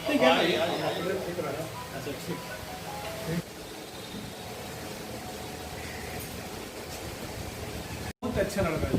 ठीक है अच्छा ठीक। बहुत अच्छा लड़का है,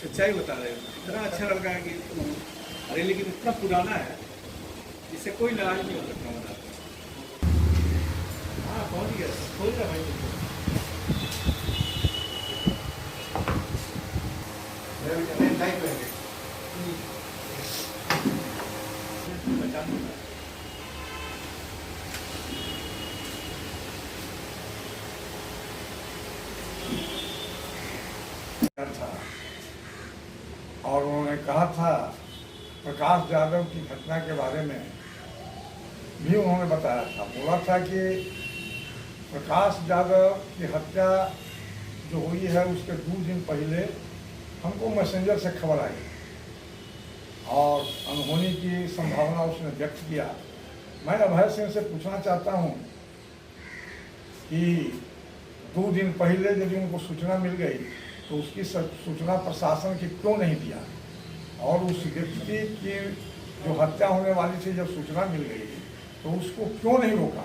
सच्चाई बता रहे हैं। इतना अच्छा लड़का है कि अरे लेकिन इतना पुराना है इससे कोई लड़ाई नहीं हो सकता बता। हाँ पहुँच गया, खोल रहा भाई तुमको। था और उन्होंने कहा था प्रकाश यादव की घटना के बारे में भी उन्होंने बताया था। बोला था कि प्रकाश यादव की हत्या जो हुई है उसके 2 दिन पहले हमको मैसेंजर से खबर आई और अनहोनी की संभावना उसने व्यक्त किया। मैं अभय सिंह से पूछना चाहता हूं कि 2 दिन पहले यदि उनको सूचना मिल गई तो उसकी सूचना प्रशासन की क्यों नहीं दिया, और उस व्यक्ति की जो हत्या होने वाली थी जब सूचना मिल गई तो उसको क्यों नहीं रोका,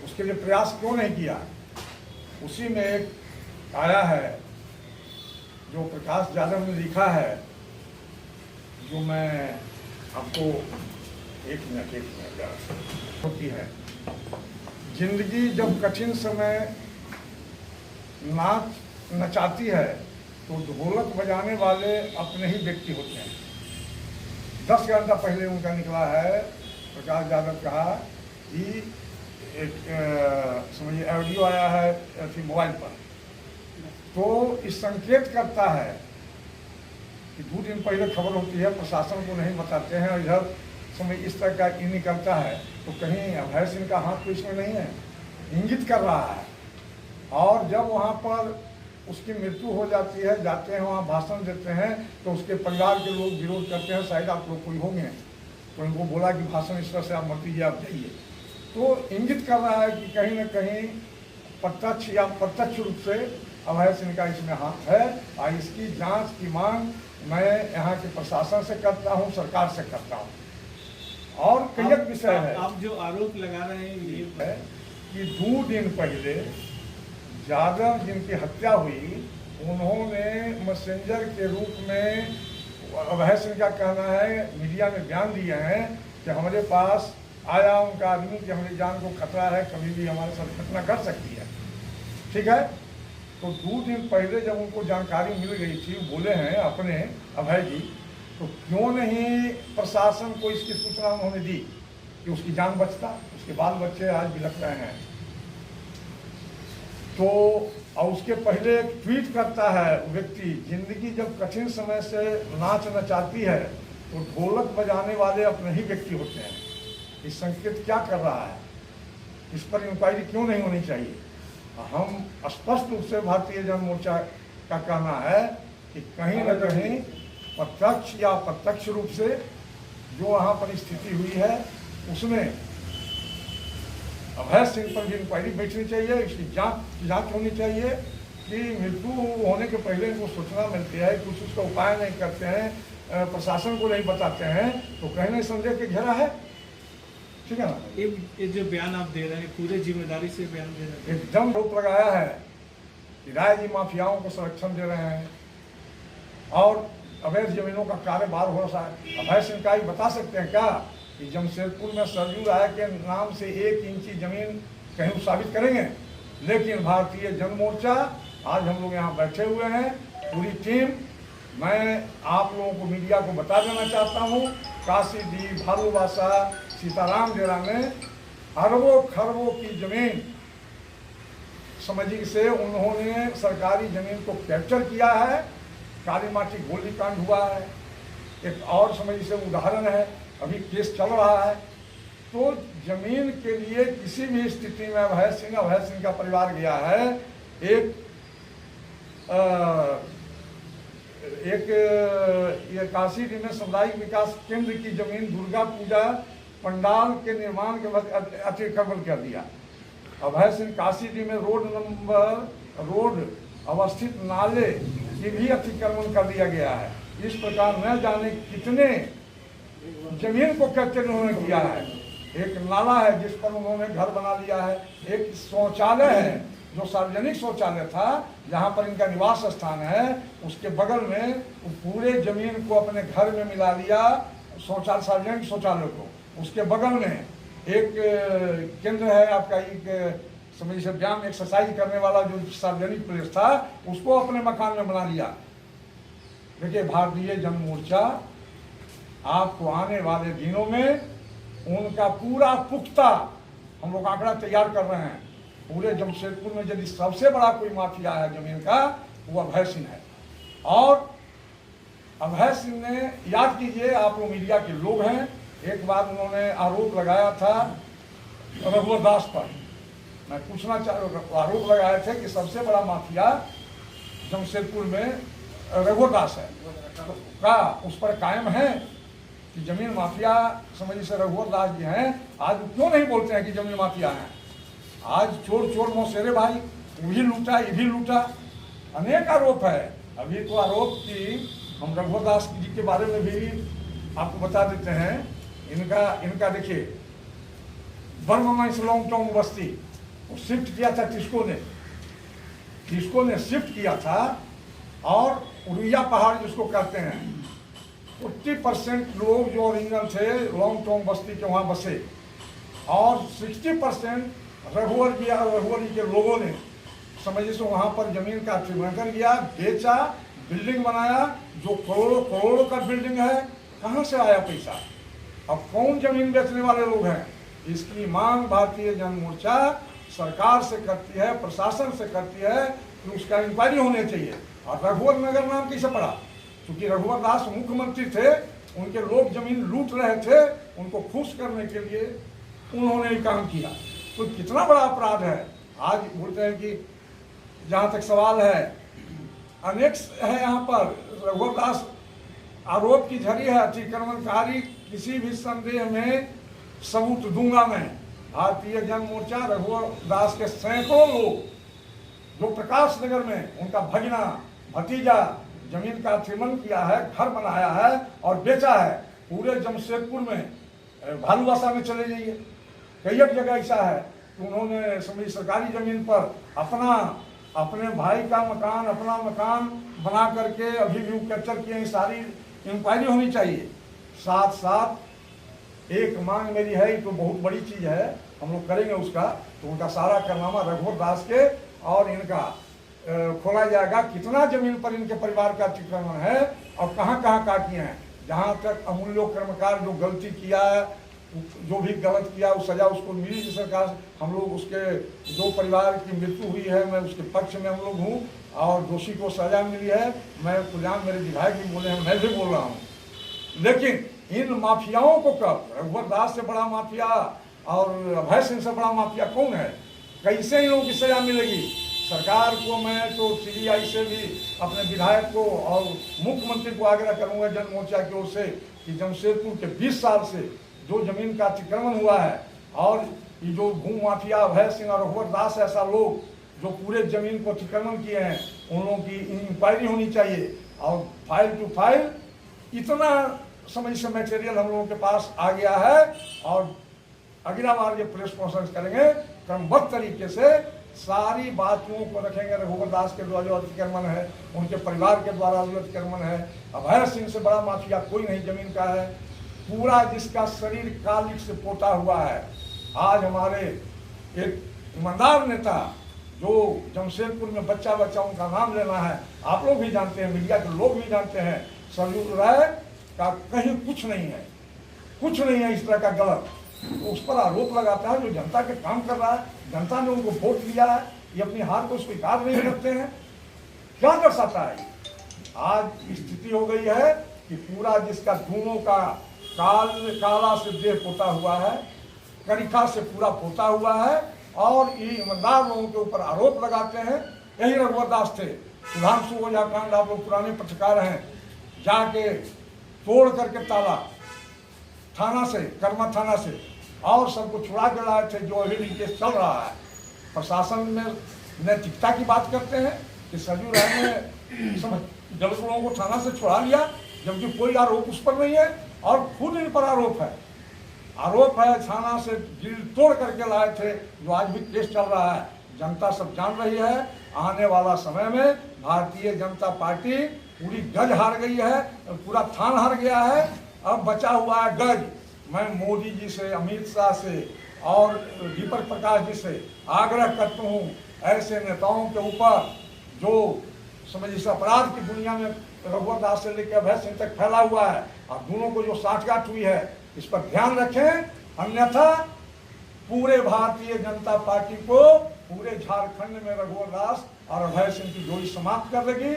उसके लिए प्रयास क्यों नहीं किया। उसी में एक आया है जो प्रकाश यादव ने लिखा है, जो मैं आपको एक मिनट होती है। जिंदगी जब कठिन समय नाच नचाती है तो ढोलक बजाने वाले अपने ही व्यक्ति होते हैं। 10 घंटा पहले उनका निकला है, प्रकाश यादव कहा कि एक समझिए ऑडियो आया है ऐसी मोबाइल पर, तो इस संकेत करता है कि 2 दिन पहले खबर होती है, प्रशासन को नहीं बताते हैं और इधर समय इस तरह का निकलता है, तो कहीं अभय सिंह का हाथ तो इसमें नहीं है, इंगित कर रहा है। और जब वहाँ पर उसकी मृत्यु हो जाती है, जाते हैं वहाँ भाषण देते हैं तो उसके परिवार के लोग विरोध करते हैं, शायद आप लोग कोई होंगे तो उनको बोला कि भाषण इस तरह से आप मत दीजिए, आप जाइए। तो इंगित कर रहा है कि कहीं न कहीं प्रत्यक्ष या प्रत्यक्ष रूप से अभय सिंह का इसमें हाथ है, और इसकी जांच की मांग मैं यहाँ के प्रशासन से करता हूँ, सरकार से करता हूँ। और कई विषय है, आप जो आरोप लगा रहे हैं ये है कि 2 दिन पहले यादव जिनकी हत्या हुई उन्होंने मैसेंजर के रूप में अभय सिंह का कहना है, मीडिया में बयान दिए हैं कि हमारे पास आया उनका आदमी कि हमारी जान को खतरा है, कभी भी हमारे साथ घटना घट सकती है। ठीक है, तो 2 दिन पहले जब उनको जानकारी मिल गई थी, बोले हैं अपने अभय जी, तो क्यों नहीं प्रशासन को इसकी सूचना उन्होंने दी कि उसकी जान बचता, उसके बाल बच्चे आज बिलख रहे हैं। तो और उसके पहले एक ट्वीट करता है व्यक्ति, जिंदगी जब कठिन समय से नाच नचाती है तो ढोलक बजाने वाले अपने ही व्यक्ति होते हैं। इस संकेत क्या कर रहा है, इस पर इंक्वायरी क्यों नहीं होनी चाहिए। हम स्पष्ट रूप से भारतीय जन मोर्चा का कहना है कि कहीं न कहीं प्रत्यक्ष या अप्रत्यक्ष रूप से जो वहाँ पर स्थिति हुई है उसमें अभय सिंह पर भी इंक्वायरी बैठनी चाहिए, इसकी जांच होनी चाहिए कि मृत्यु होने के पहले इनको सूचना मिलती है, कुछ उसका उपाय नहीं करते हैं, प्रशासन को नहीं बताते हैं, तो कहीं ना संदेह के घेरा है। ठीक है ना, ये जो बयान आप दे रहे हैं पूरे जिम्मेदारी से बयान दे रहे हैं। एकदम आरोप लगाया है कि राय जी माफियाओं को संरक्षण दे रहे हैं और अवैध जमीनों का कारोबार हो रहा है। अभय सिंह का ही बता सकते हैं क्या कि जमशेदपुर में सरजू राय के नाम से 1 इंची जमीन कहीं साबित करेंगे। लेकिन भारतीय जन मोर्चा आज हम लोग यहाँ बैठे हुए हैं, पूरी टीम। मैं आप लोगों को मीडिया को बता देना चाहता हूँ, काशीडीह, भालूवासा, सीताराम डेरा में अरबों खरबों की जमीन समझिए से उन्होंने सरकारी जमीन को कैप्चर किया है। काली माटी गोली कांड हुआ है, एक और समझिए से उदाहरण है, अभी केस चल रहा है। तो जमीन के लिए किसी भी स्थिति में अभय सिंह का परिवार गया है। एक ये काशीडीह में सामुदायिक विकास केंद्र की जमीन दुर्गा पूजा पंडाल के निर्माण के बाद अतिक्रमण कर दिया। अभय सिंह काशीडीह में रोड अवस्थित नाले की भी अतिक्रमण कर दिया गया है। इस प्रकार न जाने कितने जमीन को कैप्चर उन्होंने किया है। एक नाला है जिस पर उन्होंने घर बना लिया है, एक शौचालय है जो सार्वजनिक शौचालय था जहाँ पर इनका निवास स्थान है, उसके बगल में पूरे जमीन को अपने घर में मिला लिया, शौचालय सार्वजनिक शौचालय को। उसके बगल में एक केंद्र है आपका, एक समझ से व्यायाम एक्सरसाइज करने वाला जो सार्वजनिक प्लेस था उसको अपने मकान में बना लिया। देखिए भारतीय जन मोर्चा आपको आने वाले दिनों में उनका पूरा पुख्ता हम लोग आंकड़ा तैयार कर रहे हैं। पूरे जमशेदपुर में यदि सबसे बड़ा कोई माफिया है जमीन का, वो अभय सिंह है। और अभय सिंह ने, याद कीजिए आप लोग मीडिया के लोग हैं, एक बार उन्होंने आरोप लगाया था रघुवर दास पर। मैं पूछना आरोप लगाए थे कि सबसे बड़ा माफिया जमशेदपुर में रघुवर दास है, तो का उस पर कायम है कि जमीन माफिया समझिए से रघुवर दास जी हैं। आज क्यों नहीं बोलते हैं कि जमीन माफिया हैं? आज चोर चोर मौसेरे भाई, वो भी लूटा, ये भी लूटा, अनेक आरोप है। अभी तो आरोप की हम रघुवर दास जी के बारे में भी आपको बता देते हैं। इनका देखिए बर्मा से लॉन्ग टर्म बस्ती वो शिफ्ट किया था टिस्को ने शिफ्ट किया था। और उड़िया पहाड़ जिसको कहते हैं, 50% लोग जो ओरिजिनल थे लॉन्ग टर्म बस्ती के वहाँ बसे, और 60% रघुवर जी के लोगों ने समझिए से वहाँ पर जमीन का अतिक्रमण किया, बेचा, बिल्डिंग बनाया, जो करोड़ों का बिल्डिंग है। कहाँ से आया पैसा? अब कौन जमीन बेचने वाले लोग हैं? इसकी मांग भारतीय जन मोर्चा सरकार से करती है, प्रशासन से करती है कि उसका इंक्वायरी होने चाहिए। और रघुवर नगर नाम कैसे पड़ा? क्योंकि रघुवर दास मुख्यमंत्री थे, उनके लोग जमीन लूट रहे थे, उनको खुश करने के लिए उन्होंने ये काम किया। तो कितना बड़ा अपराध है। आज बोलते हैं कि जहाँ तक सवाल है, अनेक है यहाँ पर रघुवर दास आरोप की झड़ी है, अतिक्रमणकारी, किसी भी संदेह में सबूत दूंगा मैं। भारतीय जन मोर्चा रघुवर दास के सैकड़ों लोग जो प्रकाश नगर में उनका भगना भतीजा जमीन का अतिक्रमण किया है, घर बनाया है और बेचा है। पूरे जमशेदपुर में भालूवासा में चले जाइए, कई एक जगह ऐसा है कि उन्होंने समझिए सरकारी जमीन पर अपने भाई का मकान, अपना मकान बना करके अभी भी कैप्चर किए। सारी इंक्वायरी होनी चाहिए। साथ साथ एक मांग मेरी है, ये तो बहुत बड़ी चीज है, हम लोग करेंगे उसका, तो उनका सारा कारनामा रघुवर दास के और इनका खोला जाएगा। कितना जमीन पर इनके परिवार का अतिक्रमण है और कहाँ कहाँ किए हैं। जहाँ तक अमूल्य कर्मकार जो गलती किया, जो भी गलत किया, उस सजा उसको मिली थी सरकार। हम लोग उसके जो परिवार की मृत्यु हुई है, मैं उसके पक्ष में हम लोग हूँ, और दोषी को सजा मिली है। मैं खुलेआम, मेरे विधायक भी बोले हैं, मैं भी बोल रहा हूँ। लेकिन इन माफियाओं को कब, रघुवर दास से बड़ा माफिया और अभय सिंह से बड़ा माफिया कौन है? कैसे इन लोगों की सजा मिलेगी? सरकार को मैं तो सीबीआई से भी अपने विधायक को और मुख्यमंत्री को आग्रह करूंगा जन मोर्चा की ओर से कि जमशेदपुर के 20 साल से जो जमीन का अतिक्रमण हुआ है, और ये जो भू माफिया अभय सिंह और रघुवर दास ऐसा लोग जो पूरे जमीन को अतिक्रमण किए हैं, उन लोगों की इंक्वायरी होनी चाहिए। और फाइल टू फाइल इतना समझ से मटेरियल हम लोगों के पास आ गया है, और अगला बार ये प्रेस कॉन्फ्रेंस करेंगे क्रमबद्ध तरीके से सारी बातों को रखेंगे। रघुवर दास के द्वारा जो अतिक्रमण है, उनके परिवार के द्वारा जो अतिक्रमण है, अभय सिंह से बड़ा माफिया कोई नहीं जमीन का है। पूरा जिसका शरीर कालिक से पोता हुआ है। आज हमारे एक ईमानदार नेता जो जमशेदपुर में बच्चा उनका नाम लेना है, आप लोग भी जानते हैं, मीडिया के लोग भी जानते हैं, सरयू राय का कहीं कुछ नहीं है इस तरह का गलत। तो उस पर आरोप लगाता है जो जनता के काम कर रहा है। जनता ने उनको वोट दिया है, ये अपनी हार को स्वीकार नहीं करते हैं। क्या दर्शाता है? आज स्थिति हो गई है कि पूरा जिसका धूनों का काला से देह पोता हुआ है, करिका से पूरा पोता हुआ है, और ये ईमानदार लोगों के ऊपर आरोप लगाते हैं। यही रघुवर दास थे। सुधांशु ओझा कांड, आप लोग पुराने पत्रकार हैं, जाके तोड़ करके ताला थाना से, कर्मा थाना से, और सबको छुड़ा के लाए थे। जो अभी भी केस चल रहा है, प्रशासन में नैतिकता की बात करते हैं कि सरयू राय ने गलत लोगों को थाना से छुड़ा लिया, जबकि कोई आरोप उस पर नहीं है, और खुद इन पर आरोप है छाना से दिल तोड़ करके लाए थे, जो आज भी केस चल रहा है। जनता सब जान रही है, आने वाला समय में भारतीय जनता पार्टी पूरी गज हार गई है, पूरा थान हार गया है, अब बचा हुआ है गज। मैं मोदी जी से, अमित शाह से और दीपक प्रकाश जी से आग्रह करता हूँ, ऐसे नेताओं के ऊपर जो समझ इस अपराध की दुनिया में रघुवर दास से लेकर अभय सिंह तक फैला हुआ है, और दोनों को जो साठगांठ हुई है, इस पर ध्यान रखें, अन्यथा पूरे भारतीय जनता पार्टी को पूरे झारखंड में रघुवर दास और अभय सिंह की जोड़ी समाप्त कर देगी।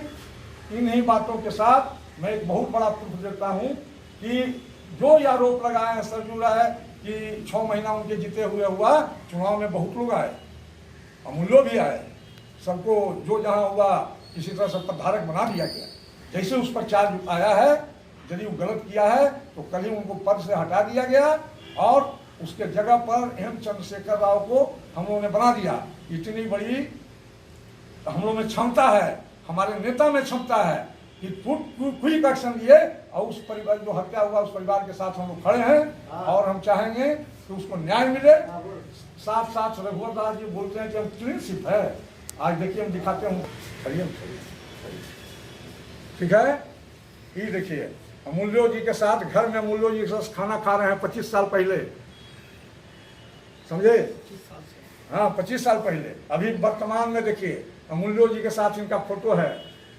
इन्हीं बातों के साथ मैं एक बहुत बड़ा प्रूफ देता हूं कि जो ये आरोप लगाए हैं सरजू राय कि 6 महीना उनके जीते हुए हुआ, चुनाव में बहुत लोग आए, अमूल्य भी आए, सबको जो जहां हुआ किसी तरह सब धारक बना दिया गया। जैसे उस पर चार्ज आया है, यदि वो गलत किया है तो कल ही उनको पद से हटा दिया गया और उसके जगह पर एम चंद्रशेखर राव को हम लोगों ने बना दिया। इतनी बड़ी हम लोग में क्षमता है, हमारे नेता में क्षमता है कि क्विक एक्शन लिए, और उस परिवार जो हत्या हुआ उस परिवार के साथ हम लोग खड़े हैं और हम चाहेंगे कि उसको न्याय मिले। साथ साथ रघुवर दास जी बोलते हैं कि हम क्लीन स्वीप है, आज देखिए हम दिखाते हैं, ठीक है। ये देखिए अमूल्यो जी के साथ घर में अमूल्यो जी के साथ खाना खा रहे हैं 25 साल पहले, समझे? हाँ 25 साल पहले। अभी वर्तमान में देखिए अमूल्यो जी के साथ इनका फोटो है,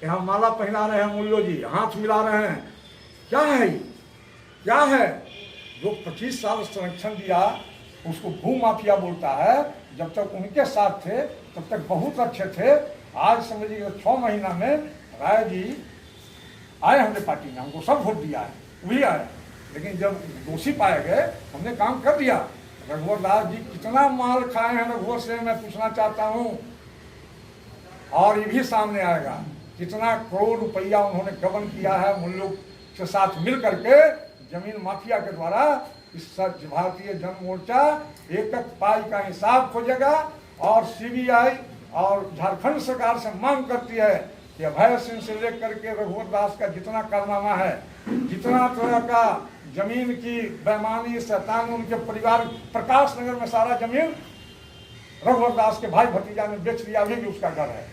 यहाँ माला पहना रहे हैं अमूल्यो जी, हाथ मिला रहे हैं। क्या है ये? क्या है? जो 25 साल संरक्षण दिया उसको भू माफिया बोलता है। जब तक उनके साथ थे तब तक बहुत अच्छे थे। आज समझिए 6 महीना में राय जी आए हमने पार्टी में, हमको सब वोट दिया है, वही आए, लेकिन जब दोषी पाए गए हमने काम कर दिया। रघुवर दास जी कितना माल खाए हैं रघुवर से, मैं पूछना चाहता हूँ, और ये भी सामने आएगा कितना करोड़ रुपया उन्होंने गबन किया है मुल्लों के साथ मिल करके, जमीन माफिया के द्वारा। इस भारतीय जन मोर्चा एक पाई का हिसाब खोजेगा और सीबीआई और झारखंड सरकार से मांग करती है कि अभय सिंह से लेकर के रघुवर दास का जितना कारनामा है, जितना तरह का जमीन की बेईमानी शैतान उनके परिवार, प्रकाश नगर में सारा जमीन रघुवर दास के भाई भतीजा ने बेच दिया, अभी भी उसका घर है।